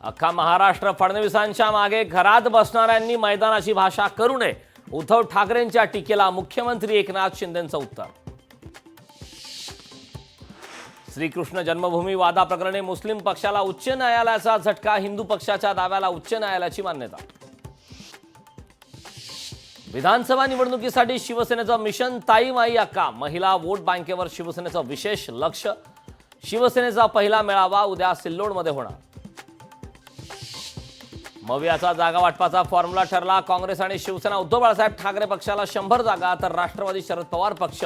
अख्खा महाराष्ट्र फडणवीसांच्या मागे घरात बसणाऱ्यांनी मैदानाची भाषा करू नये, उद्धव ठाकरेंच्या टीकेला मुख्यमंत्री एकनाथ शिंदेंचं उत्तर. श्रीकृष्ण जन्मभूमी वादाप्रकरणी मुस्लिम पक्षाला उच्च न्यायालयाचा झटका, हिंदू पक्षाच्या दाव्याला उच्च न्यायालयाची मान्यता. विधानसभा निवडणुकीसाठी शिवसेनेचं मिशन ताई माई अक्का, महिला वोट बँकेवर शिवसेनेचं विशेष लक्ष. शिवसेनेचा पहिला मेळावा उद्या सिल्लोडमध्ये होणार. मवियाचा जागा वाटपाचा फॉर्म्युला ठरला. काँग्रेस आणि शिवसेना उद्धव बाळासाहेब ठाकरे पक्षाला 100 जागा तर राष्ट्रवादी शरद पवार पक्ष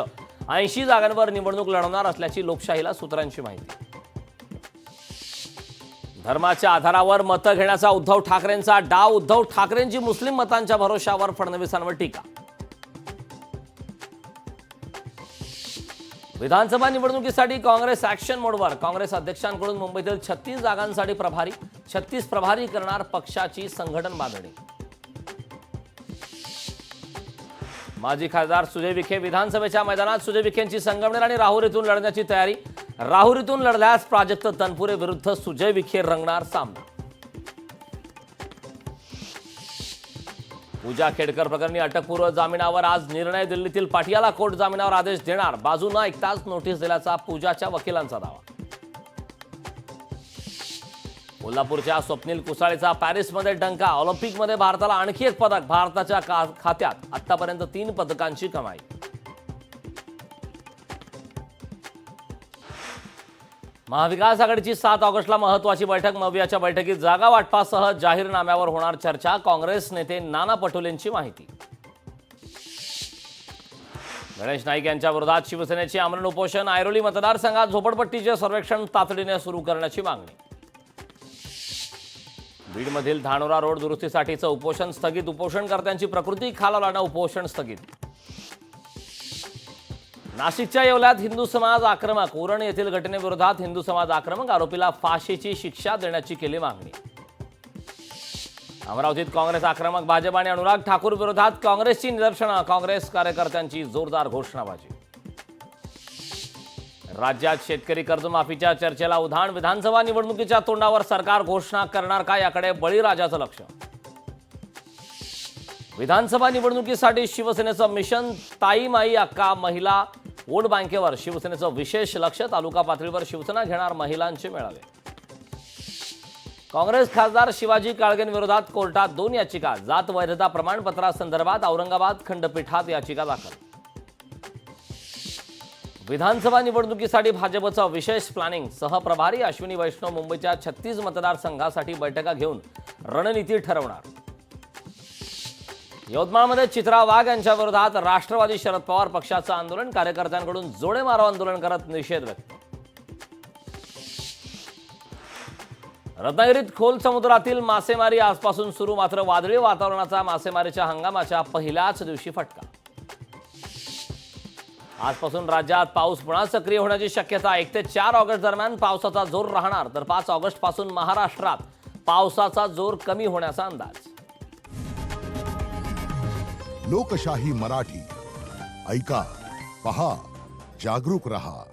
80 जागांवर निवडणूक लढवणार असल्याची लोकशाहीला सूत्रांची माहिती. धर्माच्या आधारावर मतं घेण्याचा उद्धव ठाकरेंचा डाव, उद्धव ठाकरेंची मुस्लिम मतांच्या भरोशावर फडणवीसांवर टीका. विधानसभा निवडणुकीसाठी काँग्रेस ॲक्शन मोडवर. काँग्रेस अध्यक्षांकडून मुंबईतील 36 जागांसाठी 36 प्रभारी करणार पक्षाची संघटन बांधणी. माजी खासदार सुजय विखे विधानसभेच्या मैदानात. सुजय विखेंची संगमनेर आणि राहुरीतून लढण्याची तयारी. राहुरीतून लढल्यास प्राजक्त तनपुरे विरुद्ध सुजय विखे रंगणार सामना. पूजा खेडकर प्रकरणी अटकपूर्व जामिनावर आज निर्णय. दिल्लीतील पाटियाला कोर्ट जामिनावर आदेश देणार. बाजू न ऐकताच नोटीस दिल्याचा पूजाच्या वकिलांचा दावा. कोल्हापूरच्या स्वप्नील कुसाळेचा पॅरिसमध्ये डंका. ऑलिम्पिकमध्ये भारताला आणखी एक पदक. भारताच्या खात्यात आतापर्यंत 3 पदकांची कमाई. महाविकास आघाडीची 7 ऑगस्टला महत्त्वाची बैठक. मवियाच्या बैठकीत जागा वाटपासह जाहीरनाम्यावर होणार चर्चा. काँग्रेस नेते नाना पटोलेंची माहिती. गणेश नाईक यांच्या विरोधात शिवसेनेचे आमरण उपोषण. ऐरोली मतदारसंघात झोपडपट्टीचे सर्वेक्षण तातडीने सुरू करण्याची मागणी. बीडमधील धानोरा रोड दुरुस्तीसाठीचं उपोषण स्थगित. उपोषणकर्त्यांची प्रकृती खालावल्यानं उपोषण स्थगित. नाशिकच्या येवल्यात हिंदू समाज आक्रमक. उरण येथील घटनेविरोधात हिंदू समाज आक्रमक. आरोपीला फाशीची शिक्षा देण्याची केली मागणी. अमरावतीत काँग्रेस आक्रमक. भाजप आणि अनुराग ठाकूर विरोधात काँग्रेसची निदर्शनं. काँग्रेस कार्यकर्त्यांची जोरदार घोषणाबाजी. राज्यात शेतकरी कर्जमाफीच्या चर्चेला उधाण. विधानसभा निवडणुकीच्या तोंडावर सरकार घोषणा करणार का, याकडे बळीराजाचं लक्ष. विधानसभा निवडणुकीसाठी शिवसेनेचं मिशन ताई माई अक्का, महिला वोट बँकेवर शिवसेनेचं विशेष लक्ष. तालुका पातळीवर शिवसेना घेणार महिलांचे मेळावे. काँग्रेस खासदार शिवाजी काळगेंविरोधात कोर्टात 2 याचिका. जात वैधता प्रमाणपत्रासंदर्भात औरंगाबाद खंडपीठात याचिका दाखल. विधानसभा निवडणुकीसाठी भाजपचं विशेष प्लॅनिंग. सहप्रभारी अश्विनी वैष्णव मुंबईच्या 36 मतदारसंघासाठी बैठका घेऊन रणनीती ठरवणार. यवतमाळमध्ये चित्रा वाघ यांच्या विरोधात राष्ट्रवादी शरद पवार पक्षाचं आंदोलन. कार्यकर्त्यांकडून जोडे मारो आंदोलन करत निषेध व्यक्त. रत्नागिरीत खोल समुद्रातील मासेमारी आजपासून सुरू. मात्र वादळी वातावरणाचा मासेमारीच्या हंगामाच्या पहिल्याच दिवशी फटका. आजपासून राज्यात पाऊस पुन्हा सक्रिय होण्याची शक्यता. 1 ते 4 ऑगस्ट दरम्यान पावसाचा जोर राहणार. तर 5 ऑगस्ट पासून महाराष्ट्रात पावसाचा जोर कमी होण्याचा अंदाज. लोकशाही मराठी ऐका, पहा, जागरूक रहा.